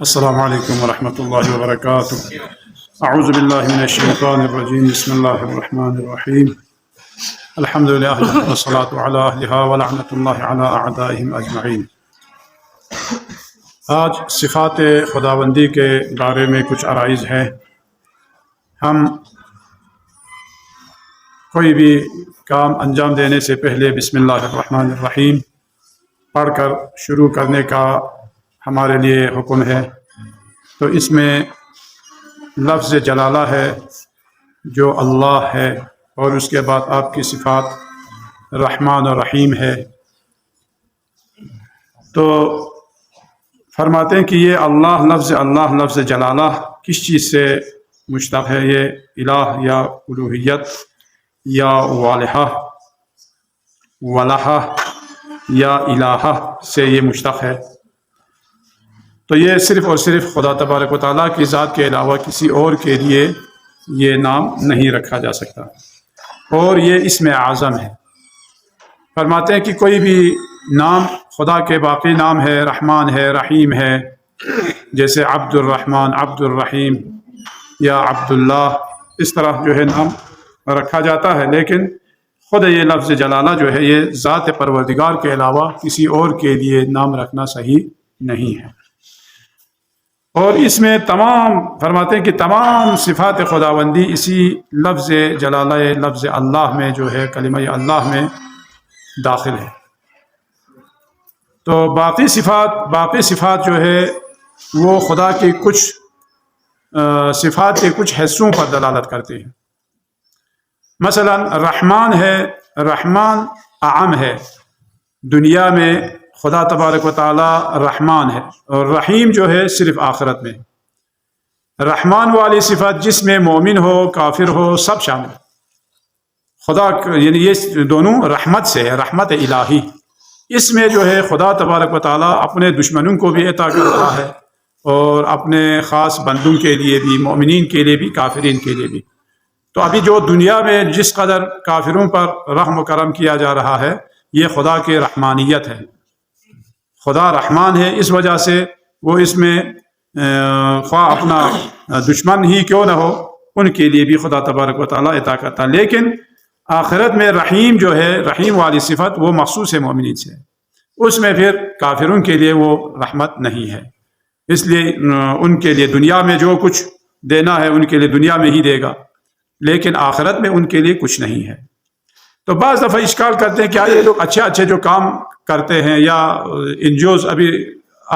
السلام علیکم ورحمۃ اللہ وبرکاتہ۔ اعوذ باللہ من الشیطان الرجیم، بسم اللہ الرحمن الرحیم، الحمد للہ والصلاۃ علی اہلھا ولعنۃ اللہ علی اعدائہم اجمعین۔ آج صفات خداوندی کے بارے میں کچھ عرائض ہیں۔ ہم کوئی بھی کام انجام دینے سے پہلے بسم اللہ الرحمن الرحیم پڑھ کر شروع کرنے کا ہمارے لیے حکم ہے۔ تو اس میں لفظ جلالہ ہے جو اللہ ہے، اور اس کے بعد آپ کی صفات رحمان و رحیم ہے۔ تو فرماتے ہیں کہ یہ اللہ لفظ جلالہ کس چیز سے مشتق ہے؟ یہ الہ یا الوہیت یا والہہ ولہہ یا الہہ سے یہ مشتق ہے۔ تو یہ صرف اور صرف خدا تبارک و تعالیٰ کی ذات کے علاوہ کسی اور کے لیے یہ نام نہیں رکھا جا سکتا، اور یہ اسم اعظم ہے۔ فرماتے ہیں کہ کوئی بھی نام خدا کے باقی نام ہے، رحمان ہے، رحیم ہے، جیسے عبد الرحمن، عبد الرحیم یا عبداللہ، اس طرح جو ہے نام رکھا جاتا ہے، لیکن خود یہ لفظ جلالہ جو ہے یہ ذات پروردگار کے علاوہ کسی اور کے لیے نام رکھنا صحیح نہیں ہے۔ اور اس میں فرماتے ہیں کہ تمام صفات خداوندی اسی لفظ جلالہ، لفظ اللہ میں جو ہے، کلمہ اللہ میں داخل ہے۔ تو باقی صفات جو ہے وہ خدا کی کچھ صفات کے کچھ حصوں پر دلالت کرتے ہیں۔ مثلا رحمان ہے، رحمان عام ہے، دنیا میں خدا تبارک و تعالی رحمان ہے، اور رحیم جو ہے صرف آخرت میں۔ رحمان والی صفت جس میں مومن ہو، کافر ہو، سب شامل ہے۔ خدا یعنی یہ دونوں رحمت سے ہے، رحمت الہی۔ اس میں جو ہے خدا تبارک و تعالی اپنے دشمنوں کو بھی عطا کر رہا ہے، اور اپنے خاص بندوں کے لیے بھی، مومنین کے لیے بھی، کافرین کے لیے بھی۔ تو ابھی جو دنیا میں جس قدر کافروں پر رحم و کرم کیا جا رہا ہے، یہ خدا کی رحمانیت ہے۔ خدا رحمان ہے، اس وجہ سے وہ اس میں خواہ اپنا دشمن ہی کیوں نہ ہو، ان کے لیے بھی خدا تبارک و تعالیٰ عطا کرتا ہے۔ لیکن آخرت میں رحیم جو ہے، رحیم والی صفت، وہ مخصوص ہے مومنین سے، اس میں پھر کافروں کے لیے وہ رحمت نہیں ہے۔ اس لیے ان کے لیے دنیا میں جو کچھ دینا ہے ان کے لیے دنیا میں ہی دے گا، لیکن آخرت میں ان کے لیے کچھ نہیں ہے۔ تو بعض دفعہ اشکال کرتے ہیں کہ یہ لوگ اچھے جو کام کرتے ہیں، یا NGOs، ابھی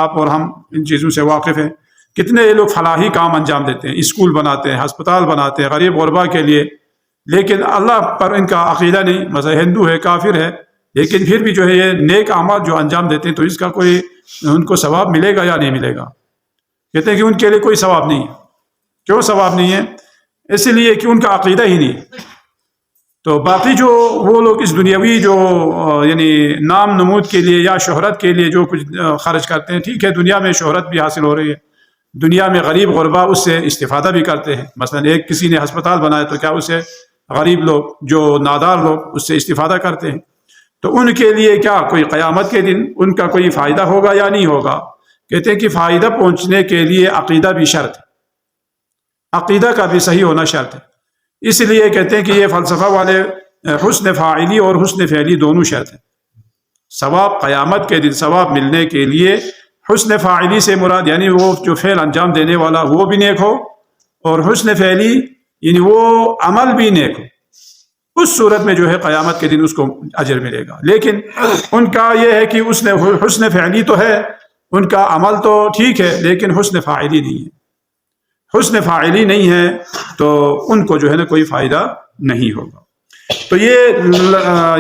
آپ اور ہم ان چیزوں سے واقف ہیں، کتنے یہ لوگ فلاحی کام انجام دیتے ہیں، اسکول بناتے ہیں، ہسپتال بناتے ہیں غریب غربا کے لیے، لیکن اللہ پر ان کا عقیدہ نہیں۔ مثلا ہندو ہے، کافر ہے، لیکن پھر بھی جو ہے یہ نیک اعمال جو انجام دیتے ہیں، تو اس کا کوئی ان کو ثواب ملے گا یا نہیں ملے گا؟ کہتے ہیں کہ ان کے لیے کوئی ثواب نہیں ہے۔ کیوں ثواب نہیں ہے؟ اس لیے کہ ان کا عقیدہ ہی نہیں۔ تو باقی جو وہ لوگ اس دنیاوی جو یعنی نام نمود کے لیے یا شہرت کے لیے جو کچھ خرچ کرتے ہیں، ٹھیک ہے، دنیا میں شہرت بھی حاصل ہو رہی ہے، دنیا میں غریب غربا اس سے استفادہ بھی کرتے ہیں۔ مثلا کسی نے ہسپتال بنایا تو کیا اسے غریب لوگ، جو نادار لوگ، اس سے استفادہ کرتے ہیں؟ تو ان کے لیے کیا کوئی قیامت کے دن ان کا کوئی فائدہ ہوگا یا نہیں ہوگا؟ کہتے ہیں کہ فائدہ پہنچنے کے لیے عقیدہ بھی شرط ہے، عقیدہ کا بھی صحیح ہونا شرط ہے۔ اس لیے کہتے ہیں کہ یہ فلسفہ والے حسن فاعلی اور حسن فعلی دونوں شرط ہیں۔ ثواب قیامت کے دن ثواب ملنے کے لیے حسن فاعلی سے مراد یعنی وہ جو فعل انجام دینے والا وہ بھی نیک ہو، اور حسن فعلی یعنی وہ عمل بھی نیک ہو، اس صورت میں جو ہے قیامت کے دن اس کو اجر ملے گا۔ لیکن ان کا یہ ہے کہ حسن فعلی تو ہے، ان کا عمل تو ٹھیک ہے، لیکن حسن فاعلی نہیں ہے۔ حسن فاعلی نہیں ہے تو ان کو جو ہے نا کوئی فائدہ نہیں ہوگا۔ تو یہ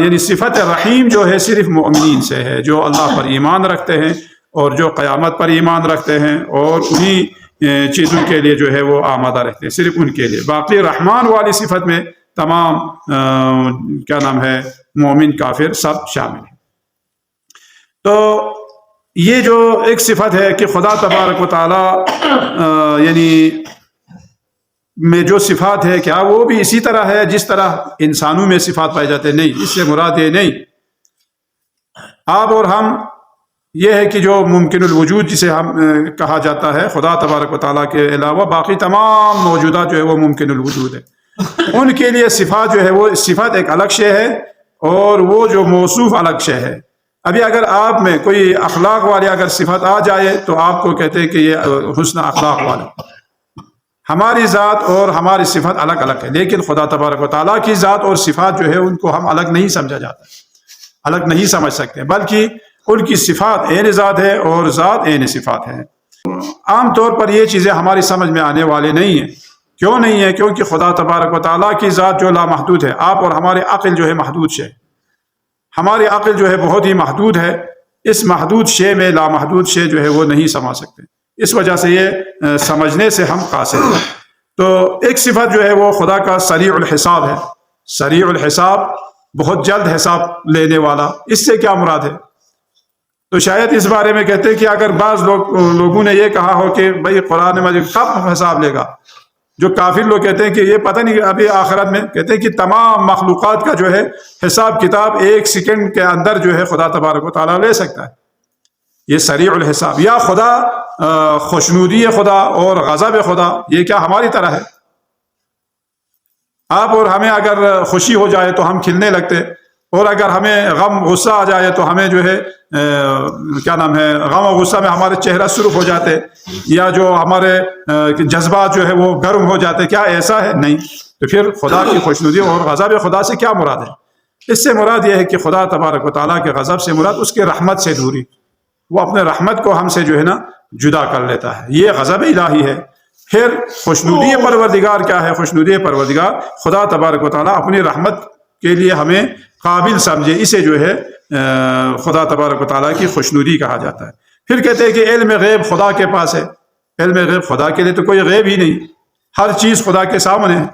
یعنی صفت رحیم جو ہے صرف مومنین سے ہے، جو اللہ پر ایمان رکھتے ہیں اور جو قیامت پر ایمان رکھتے ہیں، اور انہی چیزوں کے لیے جو ہے وہ آمادہ رہتے ہیں، صرف ان کے لیے۔ باقی رحمان والی صفت میں تمام کیا نام ہے، مومن کافر سب شامل ہیں۔ تو یہ جو ایک صفت ہے کہ خدا تبارک و تعالی یعنی میں جو صفات ہے، کیا وہ بھی اسی طرح ہے جس طرح انسانوں میں صفات پائے جاتے ہیں؟ نہیں، اس سے مراد یہ نہیں۔ آپ اور ہم یہ ہے کہ جو ممکن الوجود جسے ہم کہا جاتا ہے، خدا تبارک و تعالیٰ کے علاوہ باقی تمام موجودات جو ہے وہ ممکن الوجود ہے، ان کے لیے صفات جو ہے وہ صفت ایک الگ شے ہے اور وہ جو موصوف الگ شے ہے۔ ابھی اگر آپ میں کوئی اخلاق والی اگر صفت آ جائے تو آپ کو کہتے ہیں کہ یہ حسن اخلاق والا، ہماری ذات اور ہماری صفت الگ الگ ہے، لیکن خدا تبارک و تعالیٰ کی ذات اور صفات جو ہے ان کو ہم الگ نہیں سمجھا جاتا، الگ نہیں سمجھ سکتے، بلکہ ان کی صفات عین ذات ہے اور ذات عین صفات ہے۔ عام طور پر یہ چیزیں ہماری سمجھ میں آنے والے نہیں ہیں۔ کیوں نہیں ہے؟ کیونکہ خدا تبارک و تعالیٰ کی ذات جو لامحدود ہے، آپ اور ہمارے عقل جو ہے محدود شے، ہماری عقل جو ہے بہت ہی محدود ہے، اس محدود شے میں لامحدود شے جو ہے وہ نہیں سما سکتے، اس وجہ سے یہ سمجھنے سے ہم قاصر ہیں۔ تو ایک صفت جو ہے وہ خدا کا سریع الحساب ہے، سریع الحساب، بہت جلد حساب لینے والا۔ اس سے کیا مراد ہے؟ تو شاید اس بارے میں کہتے ہیں کہ اگر بعض لوگوں نے یہ کہا ہو کہ بھئی قرآن مجید کب حساب لے گا، جو کافر لوگ کہتے ہیں کہ یہ پتہ نہیں ابھی آخرت میں، کہتے ہیں کہ تمام مخلوقات کا جو ہے حساب کتاب ایک سیکنڈ کے اندر جو ہے خدا تبارک و تعالیٰ لے سکتا ہے۔ یہ سریع الحساب، یا خدا خوشنودی خدا اور غضب خدا یہ کیا ہماری طرح ہے؟ آپ اور ہمیں اگر خوشی ہو جائے تو ہم کھلنے لگتے، اور اگر ہمیں غم غصہ آ جائے تو ہمیں جو ہے کیا نام ہے، غم و غصہ میں ہمارے چہرہ سرخ ہو جاتے، یا جو ہمارے جذبات جو ہے وہ گرم ہو جاتے۔ کیا ایسا ہے؟ نہیں۔ تو پھر خدا کی خوشنودی اور غضب خدا سے کیا مراد ہے؟ اس سے مراد یہ ہے کہ خدا تبارک و تعالیٰ کے غضب سے مراد اس کے رحمت سے دوری، وہ اپنے رحمت کو ہم سے جو ہے نا جدا کر لیتا ہے، یہ غضب الہی ہے۔ پھر خوشنودی پروردگار کیا ہے؟ خوشنودی پروردگار خدا تبارک و تعالیٰ اپنی رحمت کے لیے ہمیں قابل سمجھے، اسے جو ہے خدا تبارک و تعالیٰ کی خوشنودی کہا جاتا ہے۔ پھر کہتے ہیں کہ علم غیب خدا کے پاس ہے، علم غیب خدا کے لیے تو کوئی غیب ہی نہیں، ہر چیز خدا کے سامنے ہے۔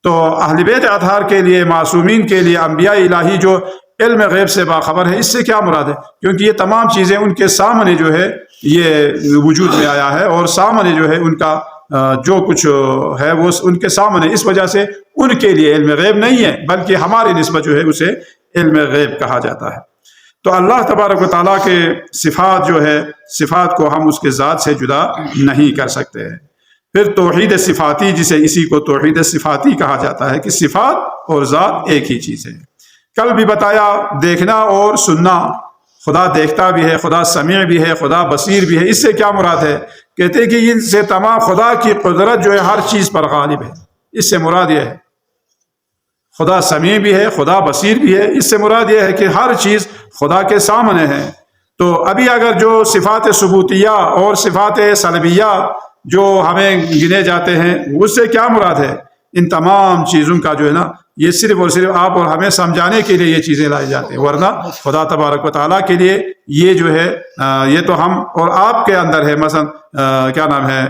تو اہل بیت اطہار کے لیے، معصومین کے لیے، انبیاء الہی جو علم غیب سے باخبر ہے، اس سے کیا مراد ہے؟ کیونکہ یہ تمام چیزیں ان کے سامنے جو ہے یہ وجود میں آیا ہے، اور سامنے جو ہے ان کا جو کچھ ہے وہ ان کے سامنے، اس وجہ سے ان کے لیے علم غیب نہیں ہے، بلکہ ہماری نسبت جو ہے اسے علم غیب کہا جاتا ہے۔ تو اللہ تبارک و تعالیٰ کے صفات جو ہے، صفات کو ہم اس کے ذات سے جدا نہیں کر سکتے ہیں۔ پھر توحید صفاتی، جسے اسی کو توحید صفاتی کہا جاتا ہے، کہ صفات اور ذات ایک ہی چیز ہے۔ کل بھی بتایا، دیکھنا اور سننا، خدا دیکھتا بھی ہے، خدا سمیع بھی ہے، خدا بصیر بھی ہے۔ اس سے کیا مراد ہے؟ کہتے ہیں کہ ان سے تمام خدا کی قدرت جو ہے ہر چیز پر غالب ہے، اس سے مراد یہ ہے۔ خدا سمیع بھی ہے، خدا بصیر بھی ہے، اس سے مراد یہ ہے کہ ہر چیز خدا کے سامنے ہے۔ تو ابھی اگر جو صفات ثبوتیہ اور صفات سلبیہ جو ہمیں گنے جاتے ہیں، اس سے کیا مراد ہے؟ ان تمام چیزوں کا جو ہے نا، یہ صرف اور صرف آپ اور ہمیں سمجھانے کے لیے یہ چیزیں لائی جاتی ہیں، ورنہ خدا تبارک و تعالیٰ کے لیے یہ جو ہے یہ تو ہم اور آپ کے اندر ہے۔ مثلا کیا نام ہے،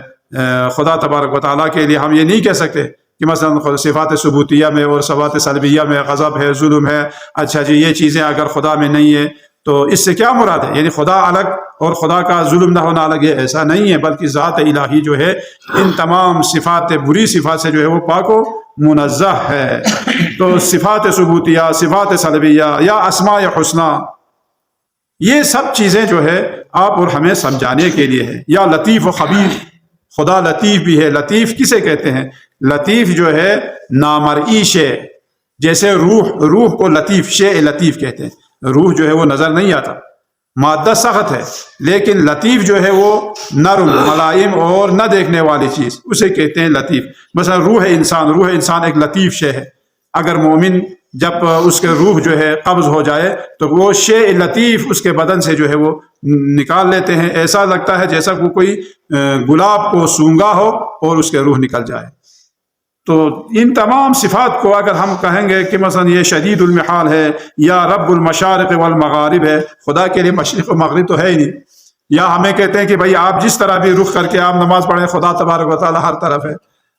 خدا تبارک و تعالیٰ کے لیے ہم یہ نہیں کہہ سکتے کہ مثلا صفات ثبوتیہ میں اور صفات سلبیہ میں غضب ہے، ظلم ہے، اچھا جی یہ چیزیں اگر خدا میں نہیں ہے تو اس سے کیا مراد ہے؟ یعنی خدا الگ اور خدا کا ظلم نہ ہونا الگ، یہ ایسا نہیں ہے، بلکہ ذات الہی جو ہے ان تمام صفات، بری صفات سے جو ہے وہ پاک و منزہ ہے۔ تو صفات ثبوتیہ، صفات سلبیہ یا اسماء حسنہ، یہ سب چیزیں جو ہے آپ اور ہمیں سمجھانے کے لیے ہے۔ یا لطیف و خبیر، خدا لطیف بھی ہے۔ لطیف کسے کہتے ہیں؟ لطیف جو ہے نامرئی شے، جیسے روح کو لطیف، شے لطیف کہتے ہیں۔ روح جو ہے وہ نظر نہیں آتا، مادہ سخت ہے، لیکن لطیف جو ہے وہ نرم، ملائم اور نہ دیکھنے والی چیز، اسے کہتے ہیں لطیف۔ مثلا روح انسان ایک لطیف شے ہے۔ اگر مومن جب اس کے روح جو ہے قبض ہو جائے تو وہ شے لطیف اس کے بدن سے جو ہے وہ نکال لیتے ہیں، ایسا لگتا ہے جیسا وہ کوئی گلاب کو سونگا ہو اور اس کے روح نکل جائے۔ تو ان تمام صفات کو اگر ہم کہیں گے کہ مثلا یہ شدید المحال ہے، یا رب المشارق والمغارب ہے، خدا کے لیے مشرق و مغرب تو ہے ہی نہیں۔ یا ہمیں کہتے ہیں کہ بھائی آپ جس طرح بھی رخ کر کے آپ نماز پڑھیں، خدا تبارک و تعالیٰ ہر طرف ہے،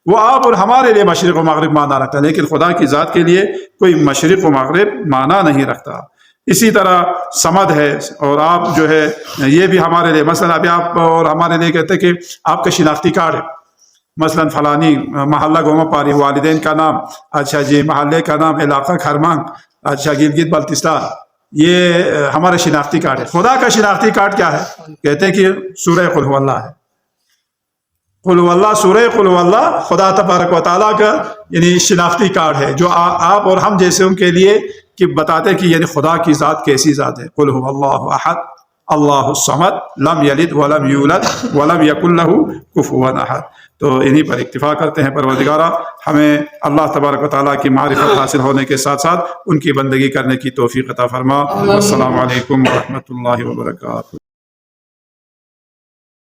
وہ آپ اور ہمارے لیے مشرق و مغرب معنی رکھتا ہے، لیکن خدا کی ذات کے لیے کوئی مشرق و مغرب معنی نہیں رکھتا۔ اسی طرح سمد ہے، اور آپ جو ہے یہ بھی ہمارے لیے، مثلا ابھی آپ اور ہمارے لیے کہتے ہیں کہ آپ کا شناختی کارڈ ہے، مثلا فلانی محلہ گوما پاری، والدین کا نام، اچھا جی محلے کا نام، علاقہ کھرمانگ، اچھا گلگت بلتستان، یہ ہمارا شناختی کارڈ ہے. خدا کا شناختی کارڈ کیا ہے؟ کہتے ہیں کہ سورہ قل هو اللہ ہے. قل هو اللہ، سورہ قل هو اللہ خدا تبارک و تعالیٰ کا یعنی شناختی کارڈ ہے، جو آپ اور ہم جیسے ان کے لیے کہ بتاتے کہ یعنی خدا کی ذات کیسی ذات ہے. قل هو اللہ احد اللہ الصمد لم یلد ولم یولد ولم یکن لہ کفوا احد. تو انہی پر اکتفا کرتے ہیں. پروردگارہ ہمیں اللہ تبارک و تعالیٰ کی معرفت حاصل ہونے کے ساتھ ساتھ ان کی بندگی کرنے کی توفیق عطا فرما. السلام علیکم ورحمۃ اللہ وبرکاتہ.